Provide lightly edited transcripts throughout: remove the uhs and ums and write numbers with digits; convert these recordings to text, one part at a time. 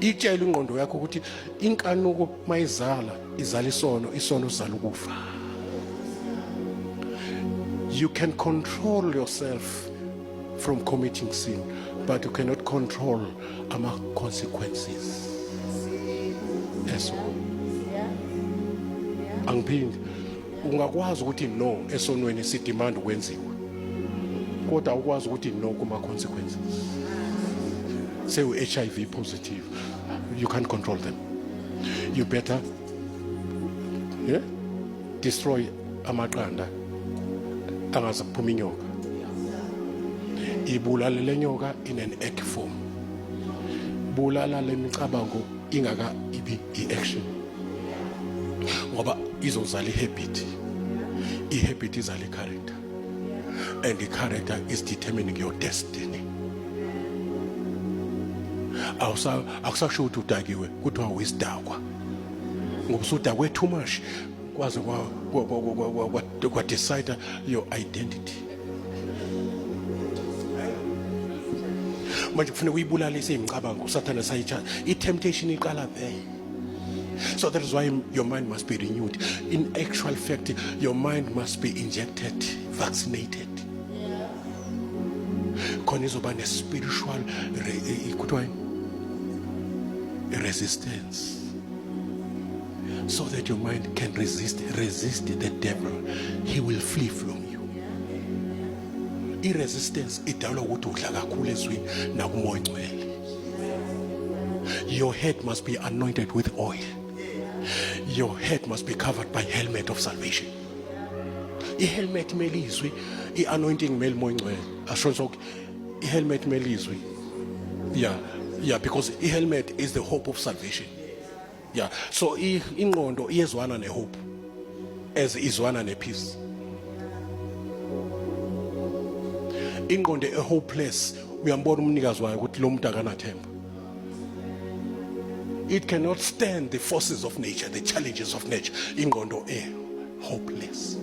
itshela ingqondo yakho ukuthi inkanuko mayizala izala isono sizala ukufa. You can control yourself from committing sin, but you cannot control ama consequences. Eso. Angiphindi ungakwazi ukuthi no esonweni sidemand ukwenziwa. Kodwa ukwazi ukuthi no kuma consequences. Say we HIV positive, you can't control them. You better destroy amaqanda angaze kuphuma inyoka. Ibulala le nyoka in an egg form. Bulala le micabango ingaka ibi i-action. Ngoba izozala i-habit. I-habit izala i-character. And the character is determining your destiny. Akusasho ukuthi udakiwe kuthiwa wisidakwa. Ngoba usudakwe too much kwaze kwa decide your identity. Manje kufanele uyibulalise imicabango usathana sayitsha. I-temptation iqala there. So that is why your mind must be renewed. In actual fact, your mind must be injected, vaccinated. Khona izoba ne-spiritual resistance. So that your mind can resist the devil. He will flee from you. I-resistance idalwa ukuthi udla kakhulu ezweni nakumoya ongcwele. Your head must be anointed with oil. Your head must be covered by helmet of salvation. I-helmet melizwi, i-anointing mel moya ongcwele. Asho i-helmet melizwi. Yeah, because i-helmet is the hope of salvation. Yeah, so ingqondo iyezwana ne-hope as izwana ne-peace. Ingqondo e-hopeless uyambona umnikazi wayo ukuthi lo muntu akanathemba. It cannot stand the forces of nature, the challenges of nature. Ingqondo hopeless.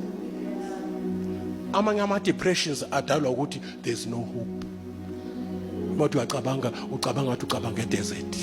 Amanye ama-depressions adalwa ukuthi there's no hope. But ucabanga desert.